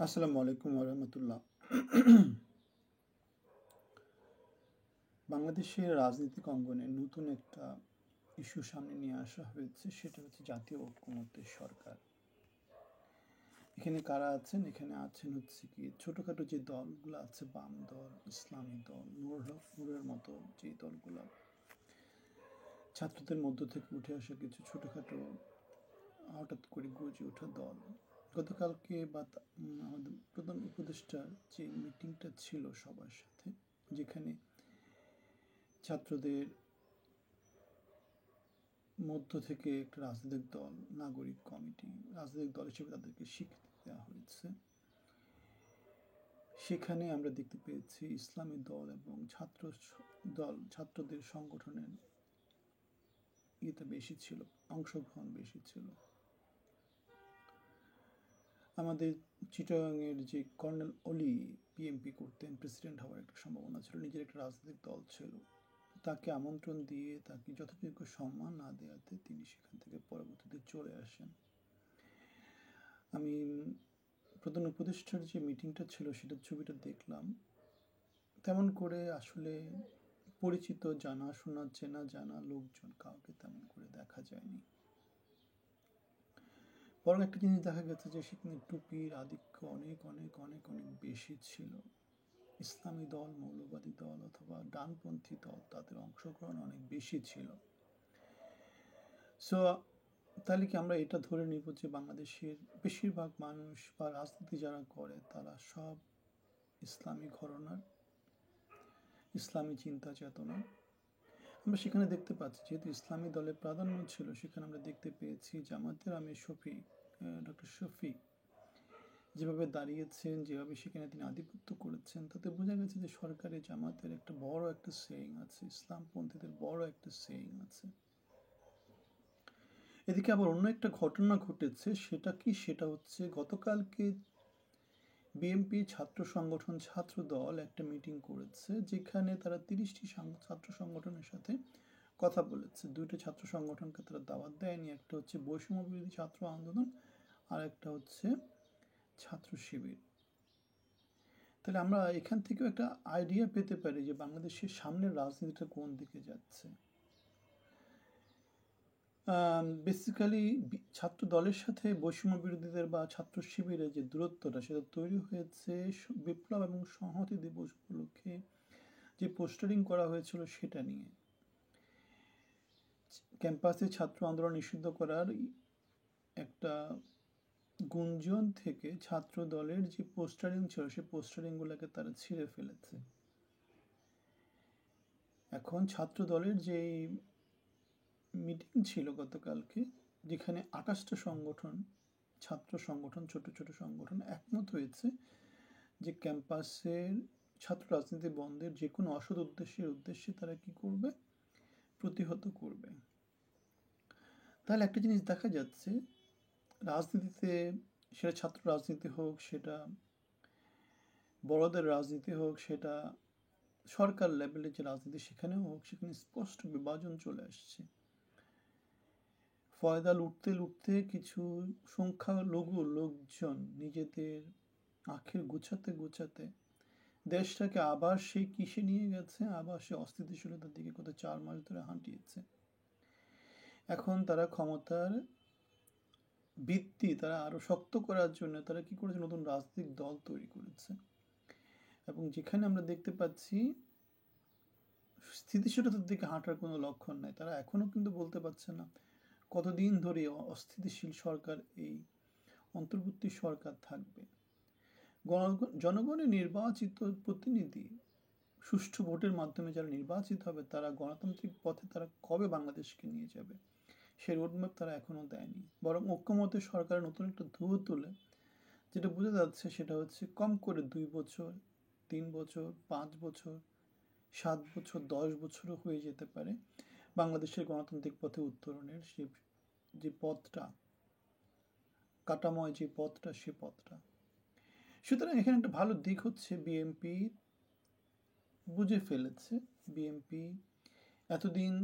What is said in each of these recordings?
আসসালামু আলাইকুম রহমতুল্লাহ। বাংলাদেশের রাজনৈতিক অঙ্গনে নতুন একটা ইস্যু সামনে নিয়ে আসা হয়েছে, সেটা হচ্ছে জাতীয় ঐক্যমত্যের সরকার। এখানে কারা আছেন? এখানে আছেন হচ্ছে কি ছোটোখাটো যে দলগুলো আছে, বাম দল, ইসলামী দল, নূরের মতো যে দলগুলো, ছাত্রদের মধ্য থেকে উঠে আসা কিছু ছোটোখাটো হঠাৎ করে গর্জে ওঠা দল। গতকালকে আমাদের প্রধান উপদেষ্টার যে মিটিংটা ছিল সবার সাথে, যেখানে ছাত্রদের মধ্য থেকে একটা রাজনৈতিক দল, নাগরিক কমিটি, রাজনৈতিক দল হিসেবে তাদেরকে স্বীকৃতি দেওয়া হয়েছে। সেখানে আমরা দেখতে পেয়েছি ইসলামী দল এবং ছাত্রদের সংগঠনের ইয়েটা বেশি ছিল, অংশগ্রহণ বেশি ছিল। আমাদের চিটাগাংয়ের যে কর্নেল অলি পিএমপি করতেন, প্রেসিডেন্ট হওয়ার একটা সম্ভাবনা ছিল, নিজের একটা রাজনৈতিক দল ছিল, তাকে আমন্ত্রণ দিয়ে তাকে যথাযোগ্য সম্মান না দেওয়াতে তিনি সেখান থেকে পরবর্তীতে চলে আসেন। আমি প্রধান উপদেষ্টার যে মিটিংটা ছিল সেটার ছবিটা দেখলাম, তেমন করে আসলে পরিচিত জানাশোনা চেনা জানা লোকজন কাউকে তেমন করে দেখা যায়নি। বরং একটা জিনিস দেখা গেছে যে সেখানে টুপির আধিক্য অনেক অনেক অনেক অনেক বেশি ছিল। ইসলামী দল, মৌলবাদী দল অথবা ডানপন্থী দল, তাদের অংশগ্রহণ অনেক বেশি ছিল। সো তাহলে কি আমরা এটা ধরে নিব যে বাংলাদেশের বেশিরভাগ মানুষ বা রাজনীতি যারা করে তারা সব ইসলামী ঘরানার, ইসলামী চিন্তা চেতনা? আমরা সেখানে দেখতে পাচ্ছি, যেহেতু ইসলামী দলের প্রাধান্য ছিল, সেখানে আমরা দেখতে পেয়েছি জামাতের আমির ডক্টর শফিক যেভাবে দাঁড়িয়েছেন, যেভাবে সেখানে তিনি আধিপত্য করেছেন, তাতে বোঝা গেছে যে সরকারি জামাতের একটা বড় একটা সেইং আছে, ইসলামপন্থীদের বড় একটা সেইং আছে। এদিকে আবার অন্য একটা ঘটনা ঘটেছে, সেটা কি? সেটা হচ্ছে গতকালকে বিএনপি ছাত্র সংগঠন, ছাত্র দল একটা মিটিং করেছে, যেখানে তারা 30টি ছাত্র সংগঠনের সাথে কথা বলেছে। দুইটা ছাত্র সংগঠনকে তারা দাওয়াত দেয়নি, একটা হচ্ছে বৈষম্য বিরোধী ছাত্র আন্দোলন, আর একটা হচ্ছে ছাত্র শিবির। তাহলে আমরা এখান থেকেও একটা আইডিয়া পেতে পারি যে বাংলাদেশের সামনের রাজনীতিটা কোন দিকে যাচ্ছে। বেসিক্যালি ছাত্র দলের সাথে বৈষম্য বিরোধীদের বা ছাত্র শিবিরের যে দূরত্বটা, সেটা তৈরি হয়েছে বিপ্লব এবং সংহতি দিবস উপলক্ষে যে পোস্টারিং করা হয়েছিল সেটা নিয়ে। ক্যাম্পাসে ছাত্র আন্দোলন নিষিদ্ধ করার একটা গুঞ্জন থেকে ছাত্র দলের যে পোস্টারিং ছিল, সেই পোস্টারিংগুলোকে তারা ছিঁড়ে ফেলেছে। এখন ছাত্র দলের যে মিটিং ছিল গতকালকে, যেখানে 28টা সংগঠন, ছাত্র সংগঠন, ছোট ছোট সংগঠন একমত হয়েছে যে ক্যাম্পাসের ছাত্র রাজনীতি বন্ধের যে কোনো অসৎ উদ্দেশ্যে তারা কি করবে? প্রতিহত করবে। তাহলে একটা জিনিস দেখা যাচ্ছে, রাজনীতিতে, সেটা ছাত্র রাজনীতি হোক, সেটা বড়দের রাজনীতি হোক, সেটা সরকার লেভেলের যে রাজনীতি সেখানেও হোক, সেখানে স্পষ্ট বিভাজন চলে আসছে। ফয়দা লুটতে লুটতে কিছু সংখ্যালঘু লোকজন নিজেদের আখের গুছাতে গুছাতে দেশটাকে আবার সেই কিসে নিয়ে গেছে, আবার সে অস্থিতিশীলতার দিকে গত 4 মাস ধরে হাঁটিয়েছে। এখন তারা ক্ষমতার ভিত্তি তারা আরো শক্ত করার জন্য তারা কি করেছে? নতুন রাজনৈতিক দল তৈরি করেছে, এবং যেখানে আমরা দেখতে পাচ্ছি স্থিতিশীলতার দিকে হাঁটার কোনো লক্ষণ নাই। তারা এখনো কিন্তু বলতে পারছে না কতদিন ধরে অস্থিতিশীল সরকার, এই অন্তর্বর্তী সরকার থাকবে। জনগণের নির্বাচিত প্রতিনিধি সুষ্ঠু ভোটের মাধ্যমে যারা নির্বাচিত হবে, তারা গণতান্ত্রিক পথে তারা কবে বাংলাদেশকে নিয়ে যাবে, সেই রোডম্যাপ তারা এখনো দেয়নি। বরং ঐক্যমতের সরকারের নতুন একটা ধুয়ো তুলে যেটা বোঝা যাচ্ছে, সেটা হচ্ছে কম করে 2 বছর, 3 বছর, 5 বছর, 7 বছর, 10 বছরও হয়ে যেতে পারে বাংলাদেশের গণতান্ত্রিক পথে উত্তরণের যে পথটা, কাটাময় যে পথটা, সে পথটা। সুতরাং এখানে একটা ভালো দিক হচ্ছে বিএনপি বুঝে ফেলেছে। বিএনপি এতদিন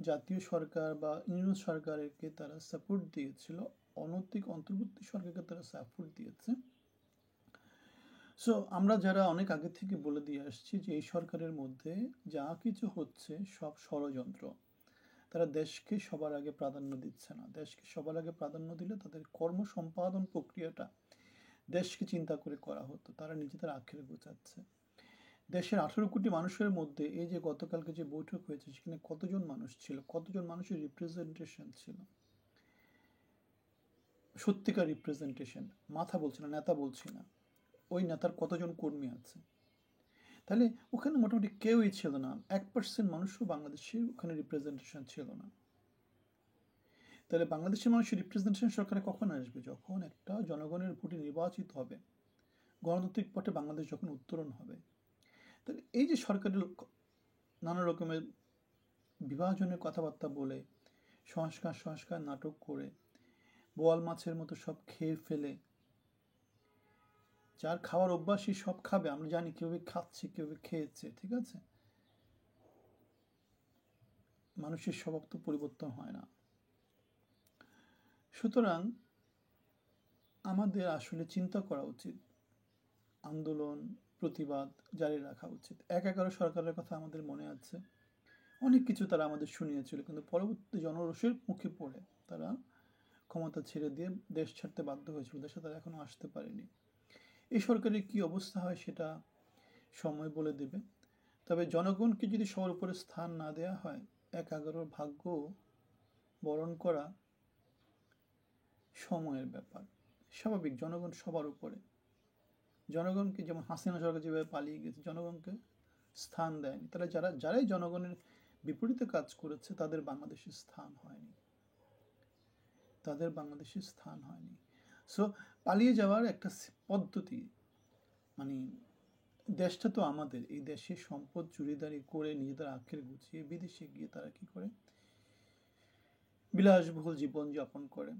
জাতীয় সরকার বা ইউনিয়ন সরকারকে তারা সাপোর্ট দিয়েছিল, অনৈতিক অন্তর্বর্তী সরকারকে তারা সাপোর্ট দিয়েছে। সো আমরা যারা অনেক আগে থেকে বলে দিয়ে আসছি যে এই সরকারের মধ্যে যা কিছু হচ্ছে সব ষড়যন্ত্র। তারা দেশকে সবার আগে প্রাধান্য দিচ্ছে না। দেশকে সবার আগে প্রাধান্য দিলে তাদের কর্ম সম্পাদন প্রক্রিয়াটা দেশকে চিন্তা করে করা হতো। তারা নিজেদের আখের গোছাচ্ছে। দেশের 18 কোটি মানুষের মধ্যে এই যে গতকালকে যে বৈঠক হয়েছে সেখানে কতজন মানুষ ছিল, কতজন মানুষের রিপ্রেজেন্টেশন ছিল, সত্যিকার রিপ্রেজেন্টেশন। মাথা বলছি না, নেতা বলছি না, ওই নেতার কতজন কর্মী আছে। তাহলে ওখানে মোটামুটি কেউই ছিল না, 1% মানুষও বাংলাদেশের ওখানে রিপ্রেজেন্টেশন ছিল না। তাহলে বাংলাদেশের মানুষের রিপ্রেজেন্টেশন সরকারে কখন আসবে? যখন একটা জনগণের ভোটে নির্বাচিত হবে, গণতান্ত্রিক পথে বাংলাদেশ যখন উত্তরণ হবে। তাহলে এই যে সরকারের নানা রকমের বিভাজনের কথাবার্তা বলে, সংস্কার নাটক করে, বোয়াল মাছের মতো সব খেয়ে ফেলে, যার খাওয়ার অভ্যাস সে সব খাবে, আমরা জানি কীভাবে খাচ্ছে, কীভাবে খেয়েছে, ঠিক আছে? মানুষের স্বভাব তো পরিবর্তন হয় না। সুতরাং আমাদের আসলে চিন্তা করা উচিত, আন্দোলন প্রতিবাদ জারি রাখা উচিত। 11 সরকারের কথা আমাদের মনে আছে, অনেক কিছু তারা আমাদের শুনিয়েছিল, কিন্তু পরবর্তী জনরোষের মুখে পড়ে তারা ক্ষমতা ছেড়ে দিয়ে দেশ ছাড়তে বাধ্য হয়েছিল। দেশে তারা এখনো আসতে পারেনি। এই সরকারের কি অবস্থা হয় সেটা সময় বলে দেবে। তবে জনগণকে যদি সবার উপরে স্থান না দেওয়া হয়, 11 ভাগ্য বরণ করা সময়ের ব্যাপার। স্বাভাবিক, জনগণ সবার উপরে। জনগণকে, যেমন হাসিনা সরকার যেভাবে পালিয়ে গেছে, জনগণকে স্থান দেয়নি। তারা যারাই জনগণের বিপরীতে কাজ করেছে তাদের বাংলাদেশের স্থান হয়নি, তাদের বাংলাদেশের স্থান হয়নি। সো পালিয়ে যাওয়ার একটা পদ্ধতি, মানে দেশটা তো আমাদের, এই দেশের সম্পদ চুরিদারি করে নিজেদের আখের গুছিয়ে বিদেশে গিয়ে তারা কি করে বিলাসবহুল জীবনযাপন করে।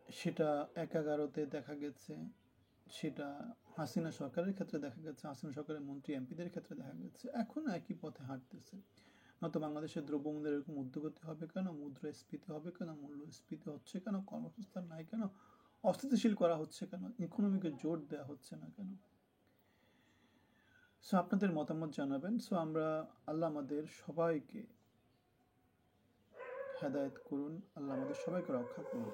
সেটা 11তে দেখা গেছে, সেটা হাসিনা সরকারের ক্ষেত্রে দেখা গেছে, হাসিনা সরকারের মন্ত্রী এমপিদের ক্ষেত্রে দেখা গেছে। এখন একই পথে হাঁটতেছে। নয়তো বাংলাদেশের দ্রব্যমূল্যের এরকম ঊর্ধ্বগতি হবে কেন? মুদ্রাস্ফীতি হবে কেন? মূল্যস্ফীতি হচ্ছে কেন? কর্মসংস্থান নাই কেন? অস্থিতিশীল করা হচ্ছে কেন? ইকোনমিকে জোর দেওয়া হচ্ছে না কেন? সো আপনাদের মতামত জানাবেন। সো আমরা, আল্লাহ আমাদের সবাইকে হেদায়েত করুন, আল্লাহ আমাদের সবাইকে রক্ষা করুন।